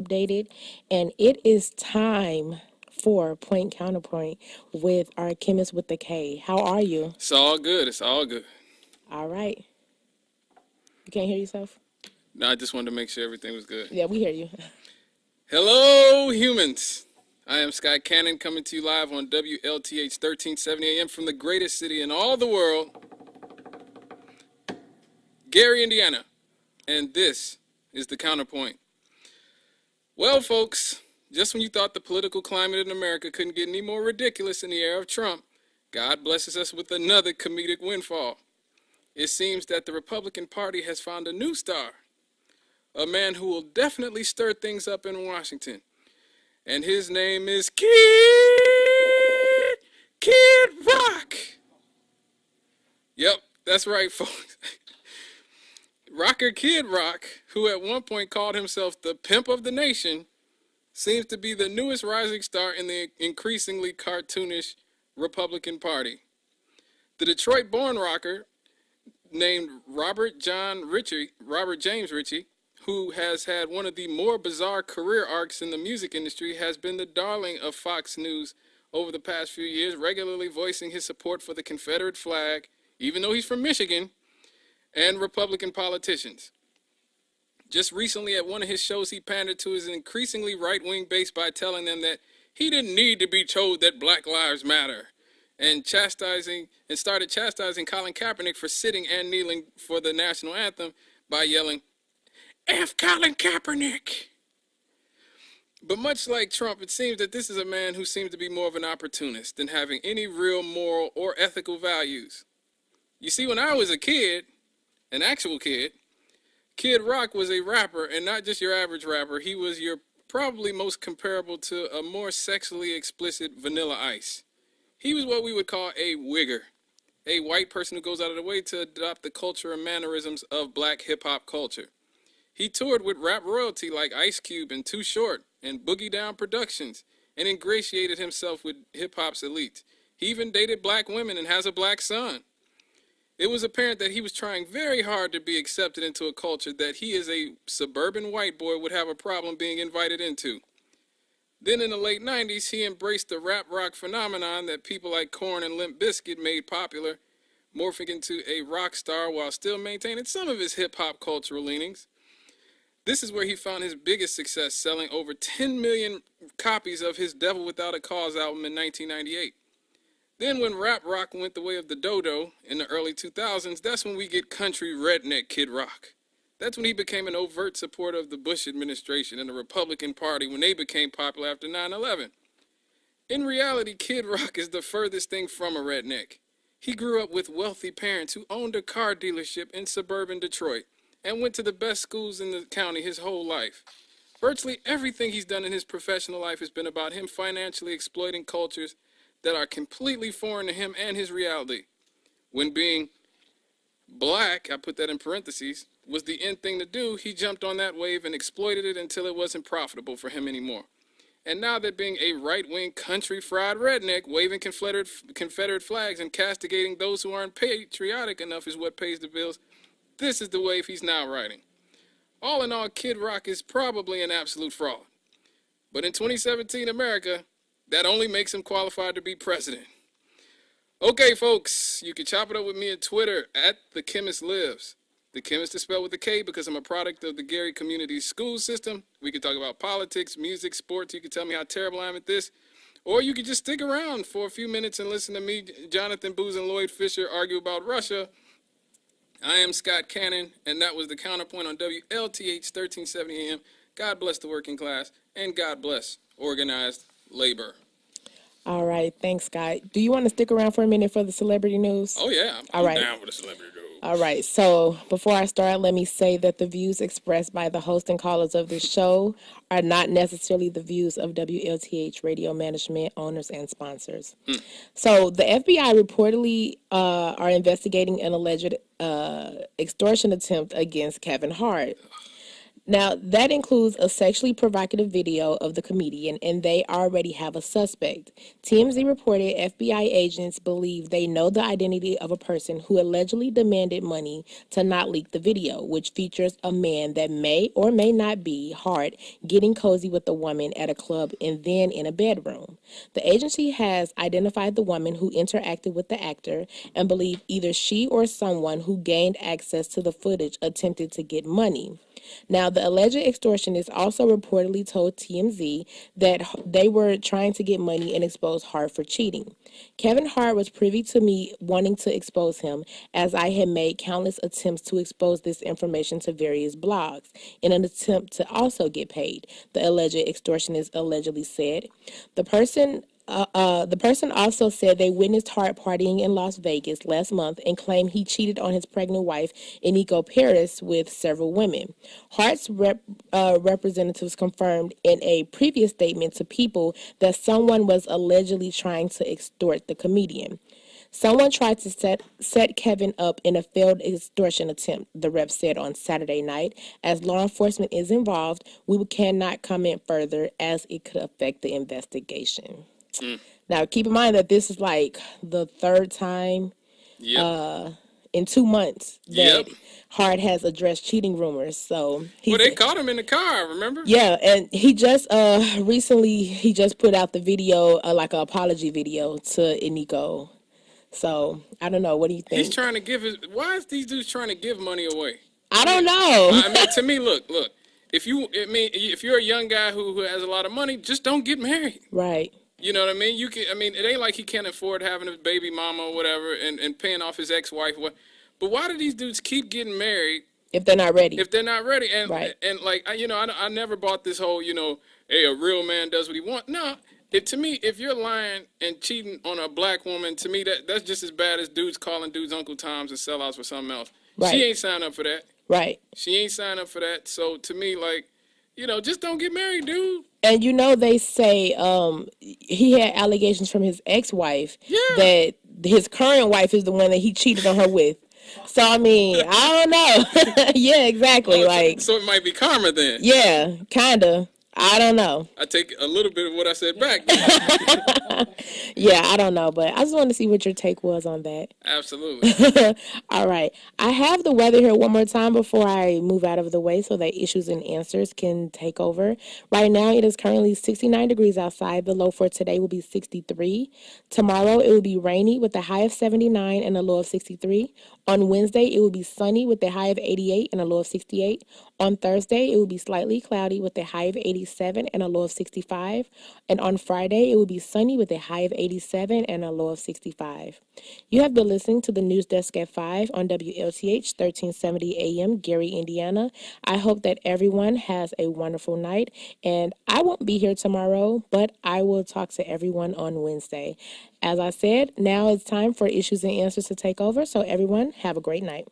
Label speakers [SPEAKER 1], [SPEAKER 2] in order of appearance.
[SPEAKER 1] updated, and it is time for Point Counterpoint with our chemist with the K. How are you?
[SPEAKER 2] It's all good. It's all good.
[SPEAKER 1] All right. You can't hear yourself?
[SPEAKER 2] No, I just wanted to make sure everything was good.
[SPEAKER 1] Yeah, we hear you.
[SPEAKER 2] Hello, humans. I am Scott Cannon coming to you live on WLTH 1370 AM from the greatest city in all the world, Gary, Indiana. And this is the Counterpoint. Well, folks, just when you thought the political climate in America couldn't get any more ridiculous in the era of Trump, God blesses us with another comedic windfall. It seems that the Republican Party has found a new star, a man who will definitely stir things up in Washington. And his name is Kid Rock. Yep, that's right, folks. Rocker Kid Rock, who at one point called himself the pimp of the nation, seems to be the newest rising star in the increasingly cartoonish Republican Party. The Detroit-born rocker, named Robert James Ritchie, who has had one of the more bizarre career arcs in the music industry, has been the darling of Fox News over the past few years, regularly voicing his support for the Confederate flag, even though he's from Michigan, and Republican politicians. Just recently at one of his shows, he pandered to his increasingly right-wing base by telling them that he didn't need to be told that Black Lives Matter, and started chastising Colin Kaepernick for sitting and kneeling for the national anthem by yelling, "F Colin Kaepernick." But much like Trump, it seems that this is a man who seems to be more of an opportunist than having any real moral or ethical values. You see, when I was a kid, an actual kid, Kid Rock was a rapper, and not just your average rapper. He was your probably most comparable to a more sexually explicit Vanilla Ice. He was what we would call a wigger, a white person who goes out of the way to adopt the culture and mannerisms of black hip-hop culture. He toured with rap royalty like Ice Cube and Too Short and Boogie Down Productions and ingratiated himself with hip-hop's elite. He even dated black women and has a black son. It was apparent that he was trying very hard to be accepted into a culture that he as a suburban white boy would have a problem being invited into. Then in the late 90s, he embraced the rap rock phenomenon that people like Korn and Limp Bizkit made popular, morphing into a rock star while still maintaining some of his hip-hop cultural leanings. This is where he found his biggest success, selling over 10 million copies of his Devil Without a Cause album in 1998. Then when rap rock went the way of the dodo in the early 2000s, that's when we get country redneck Kid Rock. That's when he became an overt supporter of the Bush administration and the Republican Party when they became popular after 9/11. In reality, Kid Rock is the furthest thing from a redneck. He grew up with wealthy parents who owned a car dealership in suburban Detroit and went to the best schools in the county his whole life. Virtually everything he's done in his professional life has been about him financially exploiting cultures that are completely foreign to him and his reality. When being black, I put that in parentheses, was the end thing to do, he jumped on that wave and exploited it until it wasn't profitable for him anymore. And now that being a right-wing country fried redneck, waving Confederate flags and castigating those who aren't patriotic enough is what pays the bills, this is the wave he's now riding. All in all, Kid Rock is probably an absolute fraud. But in 2017 America, that only makes him qualified to be president. Okay, folks, you can chop it up with me at Twitter at The Chemist Lives. The Chemist is spelled with a K because I'm a product of the Gary Community School System. We can talk about politics, music, sports. You can tell me how terrible I am at this. Or you can just stick around for a few minutes and listen to me, Jonathan Booz, and Lloyd Fisher argue about Russia. I am Scott Cannon, and that was the Counterpoint on WLTH 1370 AM. God bless the working class, and God bless organized labor.
[SPEAKER 1] All right. Thanks, Scott. Do you want to stick around for a minute for the celebrity news?
[SPEAKER 2] Oh, yeah. I'm down with the celebrity news.
[SPEAKER 1] All right. So before I start, let me say that the views expressed by the host and callers of this show are not necessarily the views of WLTH radio management, owners, and sponsors. So the FBI reportedly are investigating an alleged extortion attempt against Kevin Hart. Now, that includes a sexually provocative video of the comedian, and they already have a suspect. TMZ reported FBI agents believe they know the identity of a person who allegedly demanded money to not leak the video, which features a man that may or may not be Hart getting cozy with a woman at a club and then in a bedroom. The agency has identified the woman who interacted with the actor and believe either she or someone who gained access to the footage attempted to get money. Now, the alleged extortionist also reportedly told TMZ that they were trying to get money and expose Hart for cheating. Kevin Hart was privy to me wanting to expose him, as I had made countless attempts to expose this information to various blogs in an attempt to also get paid, the alleged extortionist allegedly said. The person also said they witnessed Hart partying in Las Vegas last month and claimed he cheated on his pregnant wife, Eniko Paris, with several women. Hart's representatives confirmed in a previous statement to People that someone was allegedly trying to extort the comedian. Someone tried to set Kevin up in a failed extortion attempt, the rep said on Saturday night. As law enforcement is involved, we cannot comment further as it could affect the investigation. Now, keep in mind that this is like the third time in 2 months that Hart has addressed cheating rumors. So
[SPEAKER 2] they caught him in the car, remember?
[SPEAKER 1] Yeah, and he just recently he just put out the video, like an apology video to Eniko. So I don't know. What do you think?
[SPEAKER 2] He's trying to give why is these dudes trying to give money away?
[SPEAKER 1] I don't know.
[SPEAKER 2] I mean, to me, look. If you're a young guy who has a lot of money, just don't get married.
[SPEAKER 1] Right.
[SPEAKER 2] You know what I mean? It ain't like he can't afford having a baby mama or whatever and paying off his ex-wife. But why do these dudes keep getting married
[SPEAKER 1] if they're not ready?
[SPEAKER 2] And
[SPEAKER 1] right.
[SPEAKER 2] And like I never bought this whole hey, a real man does what he wants. No. To me, if you're lying and cheating on a black woman, to me that's just as bad as dudes calling dudes Uncle Toms and sellouts for something else. Right. She ain't signed up for that.
[SPEAKER 1] Right.
[SPEAKER 2] She ain't signed up for that. So to me, like, just don't get married, dude.
[SPEAKER 1] And they say he had allegations from his ex-wife that his current wife is the one that he cheated on her with. So I mean, I don't know. Yeah, exactly.
[SPEAKER 2] So it might be karma then.
[SPEAKER 1] Yeah, kinda. I don't know.
[SPEAKER 2] I take a little bit of what I said back.
[SPEAKER 1] Yeah, I don't know, but I just wanted to see what your take was on that.
[SPEAKER 2] Absolutely.
[SPEAKER 1] All right. I have the weather here one more time before I move out of the way so that issues and answers can take over. Right now, it is currently 69 degrees outside. The low for today will be 63. Tomorrow, it will be rainy with a high of 79 and a low of 63. On Wednesday, it will be sunny with a high of 88 and a low of 68. On Thursday, it will be slightly cloudy with a high of 87 and a low of 65. And on Friday, it will be sunny with a high of 87 and a low of 65. You have been listening to the News Desk at 5 on WLTH 1370 AM, Gary, Indiana. I hope that everyone has a wonderful night. And I won't be here tomorrow, but I will talk to everyone on Wednesday. As I said, now it's time for issues and answers to take over. So everyone, have a great night.